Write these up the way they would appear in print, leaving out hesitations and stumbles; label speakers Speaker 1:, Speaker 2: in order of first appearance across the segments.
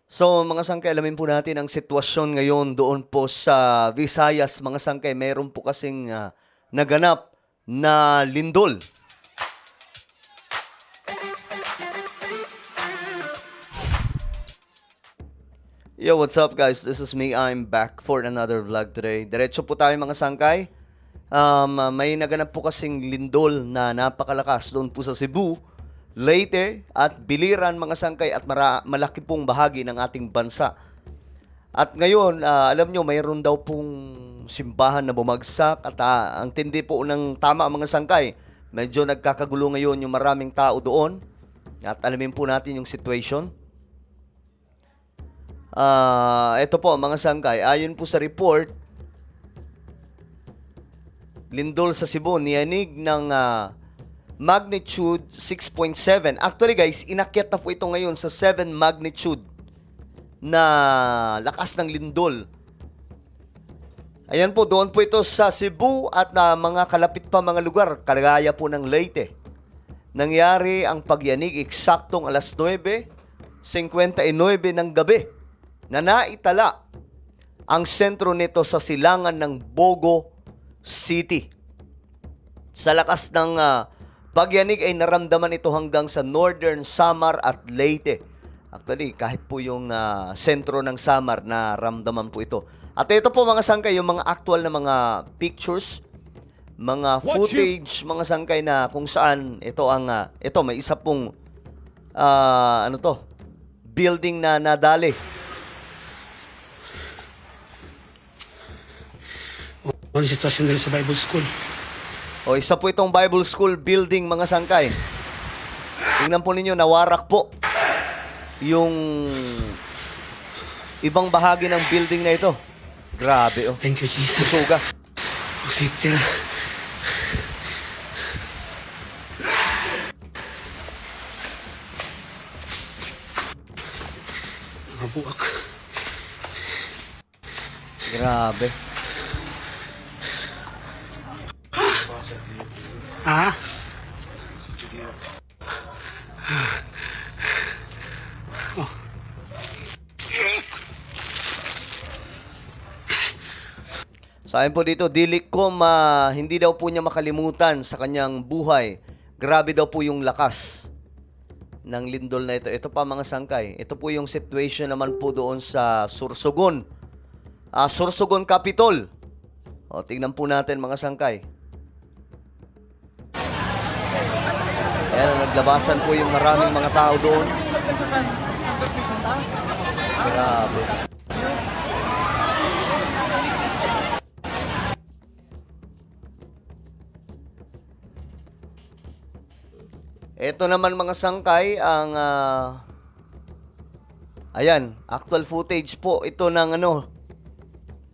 Speaker 1: So mga sangkay, alamin po natin ang sitwasyon ngayon doon po sa Visayas. Mga sangkay, mayroon po kasing naganap na lindol. Yo, what's up guys? This is me. I'm back for another vlog today. Diretso po tayo mga sangkay. May naganap po kasing lindol na napakalakas doon po sa Cebu, Leyte at Biliran mga sangkay at malaki pong bahagi ng ating bansa. At ngayon, alam nyo, mayroon daw pong simbahan na bumagsak at ang tindi po ng tama mga sangkay. Medyo nagkakagulo ngayon yung maraming tao doon. At alamin po natin yung situation. Ito po mga sangkay, ayon po sa report, lindol sa Cebu, niyanig ng magnitude 6.7. Actually guys, inakyat na po ito ngayon sa 7 magnitude na lakas ng lindol. Ayan po, doon po ito sa Cebu at mga kalapit pa mga lugar, kagaya po ng Leyte. Nangyari ang pagyanig eksaktong alas 9:59 ng gabi na naitala ang sentro nito sa silangan ng Bogo City. Sa lakas ng pagyanig ay naramdaman ito hanggang sa Northern Samar at Leyte. Actually, kahit po yung sentro ng Samar, naramdaman po ito. At ito po mga sangkay, yung mga actual na mga pictures, mga footage, mga sangkay na kung saan ito ang, ito may isa pong, building na nadali.
Speaker 2: Ano yung sitwasyon nila sa Bible School?
Speaker 1: O isa po itong Bible School building mga sangkay. Tingnan po ninyo, nawarak po yung ibang bahagi ng building na ito. Grabe oh.
Speaker 2: Thank you, Jesus.
Speaker 1: Susuga.
Speaker 2: Safety na. Mabuak.
Speaker 1: Grabe.
Speaker 2: Ah?
Speaker 1: Sa akin po dito, hindi daw po niya makalimutan sa kanyang buhay. Grabe daw po yung lakas ng lindol na ito. Ito pa mga sangkay. Ito po yung situation naman po doon sa Sorsogon. Sorsogon Capitol. O, tingnan po natin mga sangkay. Ayan, naglabasan po yung maraming mga tao doon. Grabe. Ito naman mga sangkay, ang ayan, actual footage po ito ng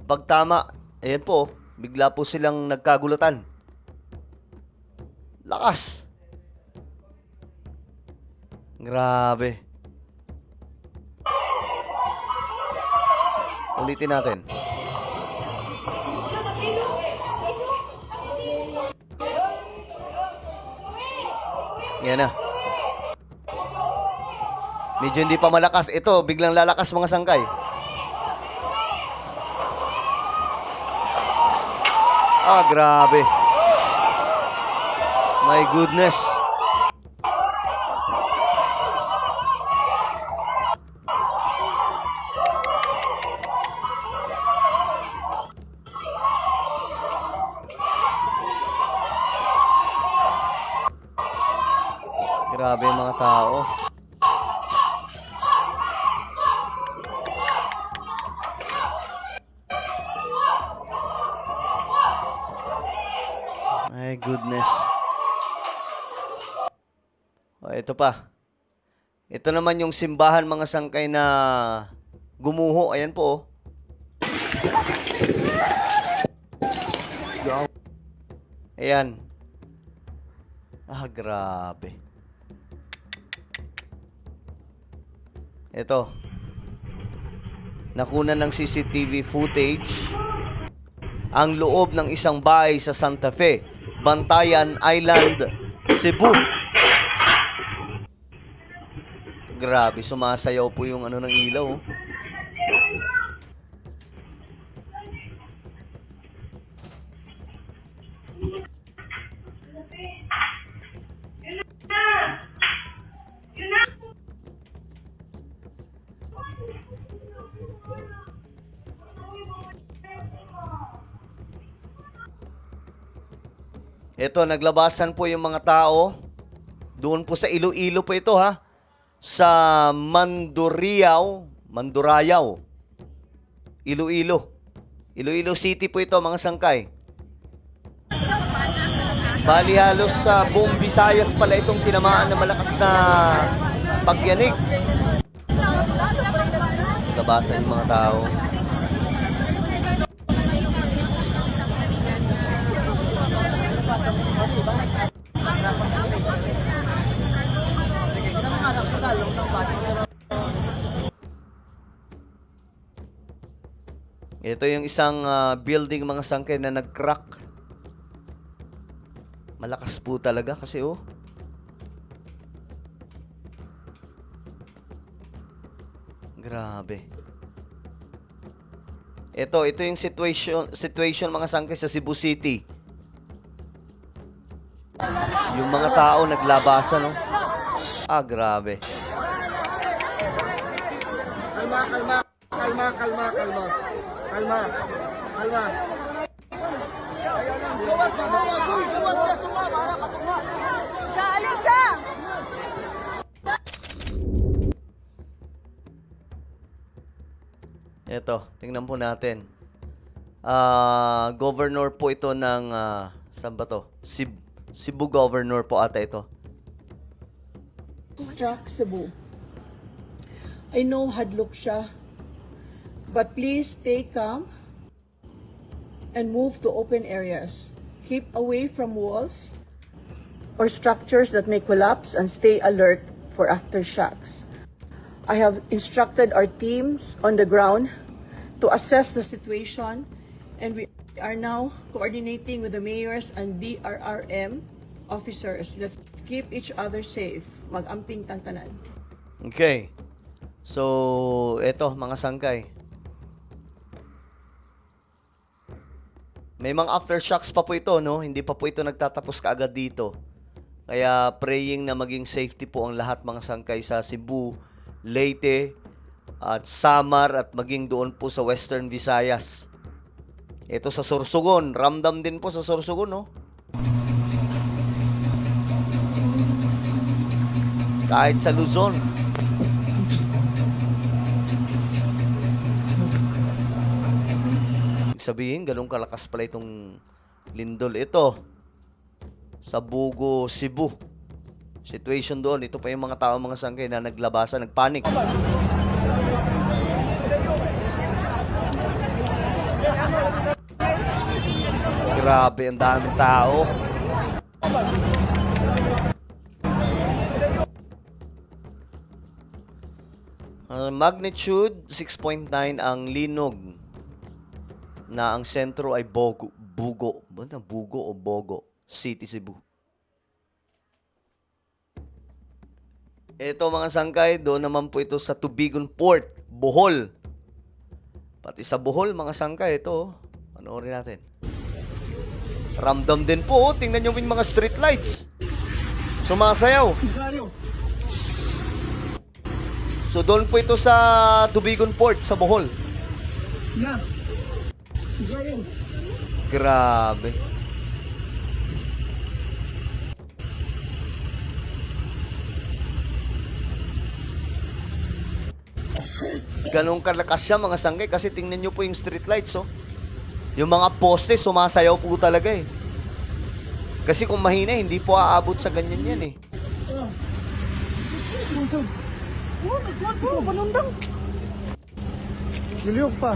Speaker 1: pagtama. Ayan po, bigla po silang nagkagulatan. Lakas. Grabe. Ulitin natin. Yan na. Medyo hindi pa malakas. Ito, biglang lalakas mga sangkay. Grabe. My goodness. Grabe yung mga tao. My goodness. Ito pa. Ito naman yung simbahan mga sangkay na gumuho. Ayan po. Ayan. Grabe. Ito. Nakunan ng CCTV footage ang loob ng isang bahay sa Santa Fe, Bantayan Island, Cebu. Grabe, sumasayaw po yung ano ng ilaw. Oh. Ito, naglabasan po yung mga tao. Doon po sa Iloilo po ito ha. Sa Mandurayao. Iloilo. Iloilo City po ito mga sangkay. Bali halos sa buong Visayas pala itong tinamaan na malakas na pagyanig. Labasan yung mga tao. Ito yung isang building mga sangkay na nag-crack. Malakas po talaga kasi oh. Grabe. Ito yung situation mga sangkay sa Cebu City. Yung mga tao naglabasan, no? Ah, grabe.
Speaker 3: Kalma. Alis siya!
Speaker 1: Ito, tingnan po natin. Governor po ito ng, saan ba to? Cebu Governor po ata ito.
Speaker 4: Struck Cebu. I know hadlok siya, but please stay calm and move to open areas. Keep away from walls or structures that may collapse and stay alert for aftershocks. I have instructed our teams on the ground to assess the situation, and we are now coordinating with the mayors and DRRM officers. Let's keep each other safe. Mag-amping tantanan.
Speaker 1: Okay. So, eto mga sangkay. May mga aftershocks pa po ito, no? Hindi pa po ito nagtatapos kaagad dito. Kaya praying na maging safety po ang lahat mga sangkay sa Cebu, Leyte, at Samar at maging doon po sa Western Visayas. Ito sa Sorsogon, ramdam din po sa Sorsogon, no? Kahit sa Luzon. Ibig sabihin, ganun kalakas pala itong lindol. Ito, sa Bugo, Cebu. Situation doon, ito pa yung mga tao, mga sangkay na naglabasan, nagpanik. Grabe, ang daming tao. Magnitude 6.9 ang linog na ang sentro ay Bugo o Bogo City, Cebu. Ito mga sangkay, doon naman po ito sa Tubigon Port, Bohol. Pati sa Bohol, mga sangkay, ito. Panoorin natin. Ramdam din po, tingnan nyo yung mga street lights. Sumasayaw. So doon po ito sa Tubigon Port, sa Bohol. Grabe. Ganong kalakas siya mga sangkay kasi tingnan nyo po yung street lights, oh. Yung mga poste, sumasayaw po talaga eh. Kasi kung mahina, hindi po aabot sa ganyan yan eh.
Speaker 3: Oh my God, bro, panundang.
Speaker 5: Giliw pa.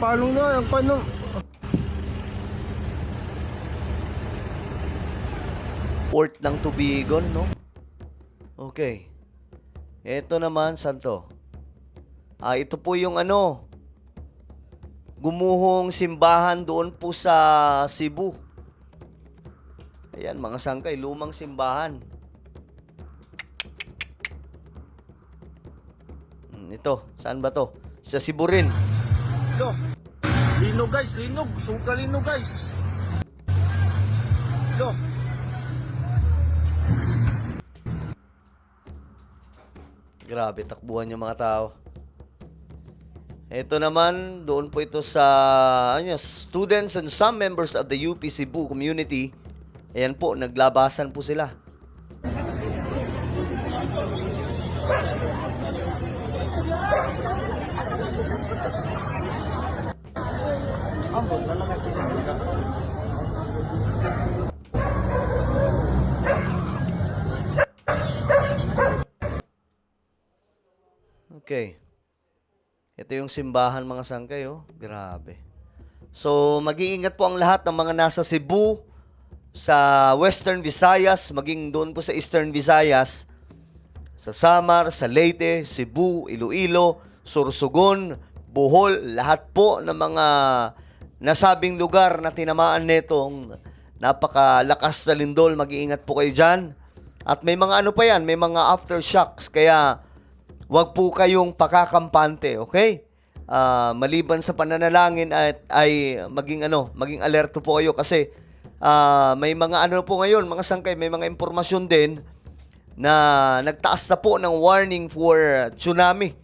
Speaker 5: Paano na? Ang paano?
Speaker 1: Port ng Tubigon, no? Okay. Ito naman, santo. Ito po yung ano, gumuhong simbahan doon po sa Cebu. Ayan, mga sangkay, lumang simbahan. Ito, saan ba to? Sa Cebu rin.
Speaker 6: Linog guys, linog. Suka linog guys. Ito.
Speaker 1: Grabe, takbuhan yung mga tao. Ito naman, doon po ito sa students and some members of the UP Cebu community. Ayan po, naglabasan po sila. Okay. Ito yung simbahan mga sangkay, oh. Grabe. So, mag-iingat po ang lahat ng mga nasa Cebu, sa Western Visayas, maging doon po sa Eastern Visayas, sa Samar, sa Leyte, Cebu, Iloilo, Sorsogon, Bohol, lahat po ng mga nasabing lugar na tinamaan netong napakalakas na lindol, mag-iingat po kayo dyan. At may mga ano pa yan, may mga aftershocks, kaya wag po kayong pakakampante, okay? Maliban sa pananalangin ay maging alerto po kayo kasi may mga ano po ngayon, mga sangkay, may mga impormasyon din na nagtaas na po ng warning for tsunami.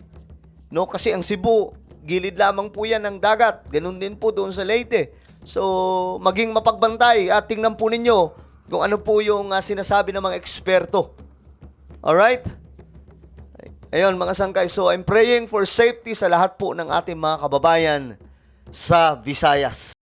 Speaker 1: No, kasi ang Cebu, gilid lamang po yan ng dagat. Ganun din po doon sa Leyte. So, maging mapagbantay at tingnan po ninyo kung ano po yung sinasabi ng mga eksperto. Alright? Ayun, mga sangkay. So, I'm praying for safety sa lahat po ng ating mga kababayan sa Visayas.